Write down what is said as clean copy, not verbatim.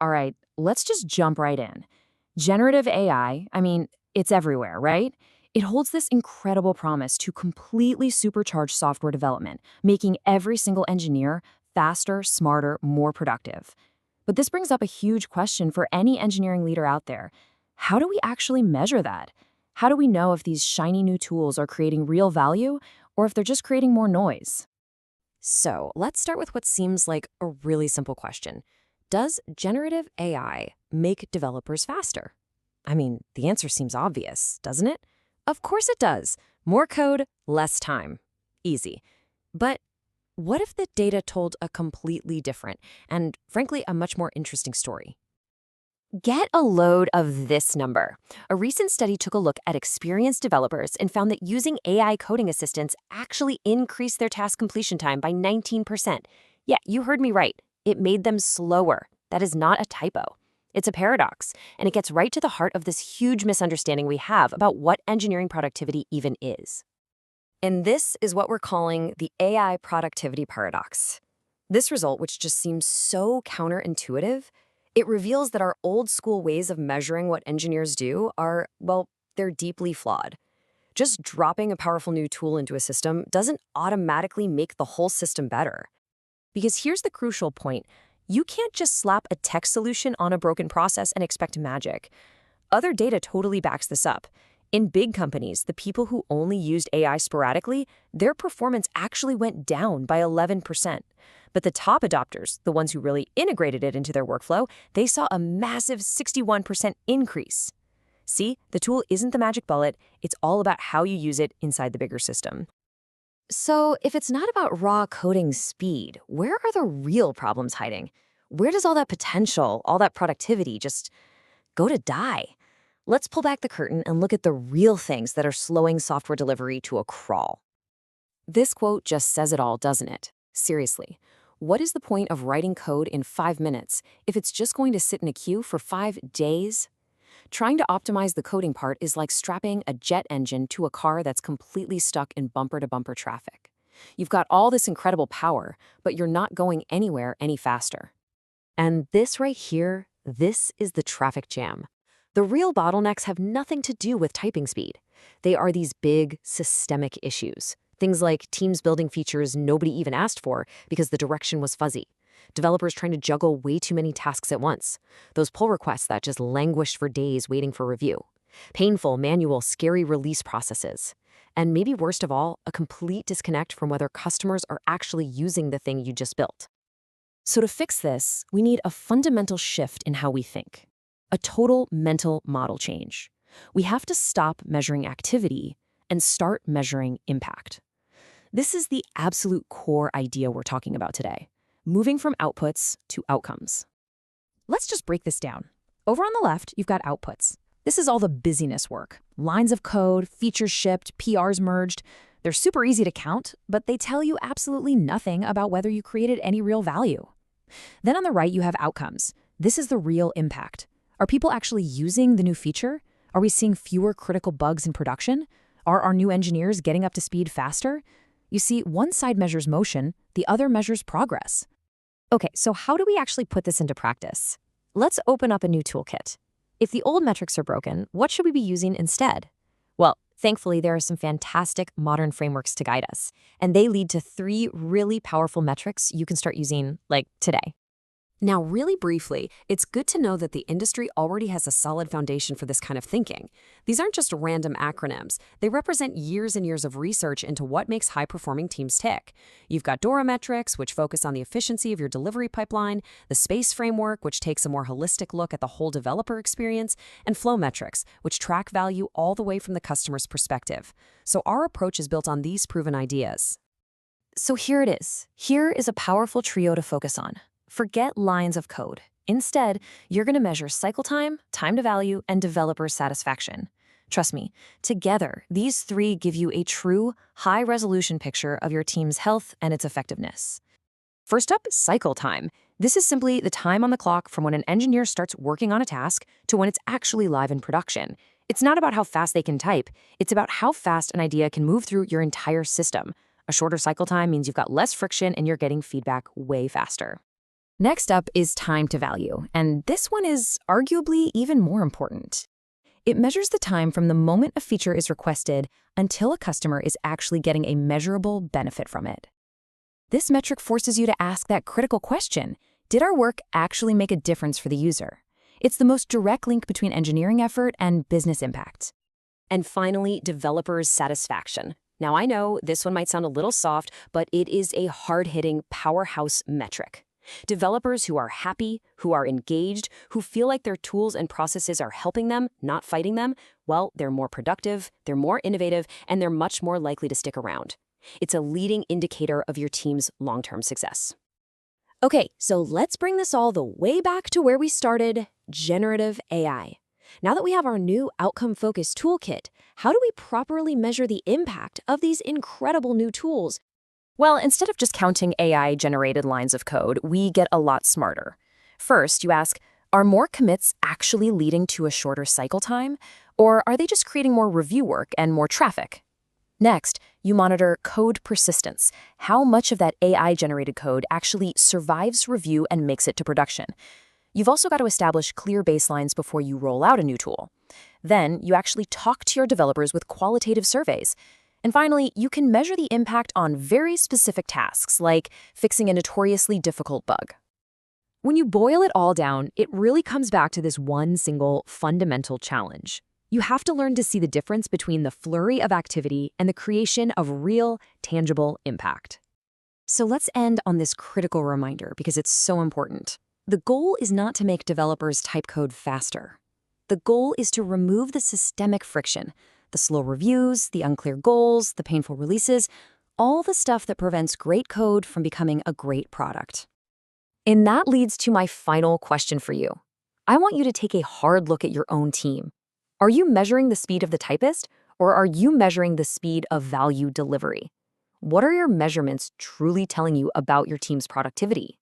All right, let's just jump right in. Generative AI, it's everywhere, right? It holds this incredible promise to completely supercharge software development, making every single engineer faster, smarter, more productive. But this brings up a huge question for any engineering leader out there. How do we actually measure that? How do we know if these shiny new tools are creating real value or if they're just creating more noise? So let's start with what seems like a really simple question. Does generative AI make developers faster? The answer seems obvious, doesn't it? Of course it does. More code, less time. Easy. But what if the data told a completely different and, frankly, a much more interesting story? Get a load of this number. A recent study took a look at experienced developers and found that using AI coding assistants actually increased their task completion time by 19%. Yeah, you heard me right. It made them slower. That is not a typo. It's a paradox, and it gets right to the heart of this huge misunderstanding we have about what engineering productivity even is. And this is what we're calling the AI productivity paradox. This result, which just seems so counterintuitive, it reveals that our old school ways of measuring what engineers do are, well, they're deeply flawed. Just dropping a powerful new tool into a system doesn't automatically make the whole system better. Because here's the crucial point. You can't just slap a tech solution on a broken process and expect magic. Other data totally backs this up. In big companies, the people who only used AI sporadically, their performance actually went down by 11%. But the top adopters, the ones who really integrated it into their workflow, they saw a massive 61% increase. See, the tool isn't the magic bullet, it's all about how you use it inside the bigger system. So, if it's not about raw coding speed, where are the real problems hiding? Where does all that potential, all that productivity just go to die? Let's pull back the curtain and look at the real things that are slowing software delivery to a crawl. This quote just says it all, doesn't it? Seriously, what is the point of writing code in 5 minutes if it's just going to sit in a queue for 5 days? Trying to optimize the coding part is like strapping a jet engine to a car that's completely stuck in bumper-to-bumper traffic. You've got all this incredible power, but you're not going anywhere any faster. And this right here, this is the traffic jam. The real bottlenecks have nothing to do with typing speed. They are these big, systemic issues. Things like teams building features nobody even asked for because the direction was fuzzy. Developers trying to juggle way too many tasks at once. Those pull requests that just languished for days waiting for review. Painful, manual, scary release processes. And maybe worst of all, a complete disconnect from whether customers are actually using the thing you just built. So to fix this, we need a fundamental shift in how we think. A total mental model change. We have to stop measuring activity and start measuring impact. This is the absolute core idea we're talking about today, moving from outputs to outcomes. Let's just break this down. Over on the left, you've got outputs. This is all the busyness work. Lines of code, features shipped, PRs merged. They're super easy to count, but they tell you absolutely nothing about whether you created any real value. Then on the right, you have outcomes. This is the real impact. Are people actually using the new feature? Are we seeing fewer critical bugs in production? Are our new engineers getting up to speed faster? You see, one side measures motion, the other measures progress. Okay, so how do we actually put this into practice? Let's open up a new toolkit. If the old metrics are broken, what should we be using instead? Well, thankfully, there are some fantastic modern frameworks to guide us, and they lead to 3 really powerful metrics you can start using, like today. Now, really briefly, it's good to know that the industry already has a solid foundation for this kind of thinking. These aren't just random acronyms. They represent years and years of research into what makes high-performing teams tick. You've got DORA metrics, which focus on the efficiency of your delivery pipeline, the SPACE framework, which takes a more holistic look at the whole developer experience, and flow metrics, which track value all the way from the customer's perspective. So our approach is built on these proven ideas. So here it is. Here is a powerful trio to focus on. Forget lines of code. Instead, you're going to measure cycle time, time to value, and developer satisfaction. Trust me, together, these 3 give you a true, high-resolution picture of your team's health and its effectiveness. First up, cycle time. This is simply the time on the clock from when an engineer starts working on a task to when it's actually live in production. It's not about how fast they can type. It's about how fast an idea can move through your entire system. A shorter cycle time means you've got less friction and you're getting feedback way faster. Next up is time to value, and this one is arguably even more important. It measures the time from the moment a feature is requested until a customer is actually getting a measurable benefit from it. This metric forces you to ask that critical question: did our work actually make a difference for the user? It's the most direct link between engineering effort and business impact. And finally, developers' satisfaction. Now, I know this one might sound a little soft, but it is a hard-hitting powerhouse metric. Developers who are happy, who are engaged, who feel like their tools and processes are helping them, not fighting them, well, they're more productive, they're more innovative, and they're much more likely to stick around. It's a leading indicator of your team's long-term success. Okay, so let's bring this all the way back to where we started, generative AI. Now that we have our new outcome-focused toolkit, how do we properly measure the impact of these incredible new tools? Well, instead of just counting AI-generated lines of code, we get a lot smarter. First, you ask, are more commits actually leading to a shorter cycle time, or are they just creating more review work and more traffic? Next, you monitor code persistence, how much of that AI-generated code actually survives review and makes it to production. You've also got to establish clear baselines before you roll out a new tool. Then, you actually talk to your developers with qualitative surveys. And finally, you can measure the impact on very specific tasks, like fixing a notoriously difficult bug. When you boil it all down, it really comes back to this one single fundamental challenge. You have to learn to see the difference between the flurry of activity and the creation of real, tangible impact. So let's end on this critical reminder because it's so important. The goal is not to make developers type code faster. The goal is to remove the systemic friction, the slow reviews, the unclear goals, the painful releases, all the stuff that prevents great code from becoming a great product. And that leads to my final question for you. I want you to take a hard look at your own team. Are you measuring the speed of the typist, or are you measuring the speed of value delivery? What are your measurements truly telling you about your team's productivity?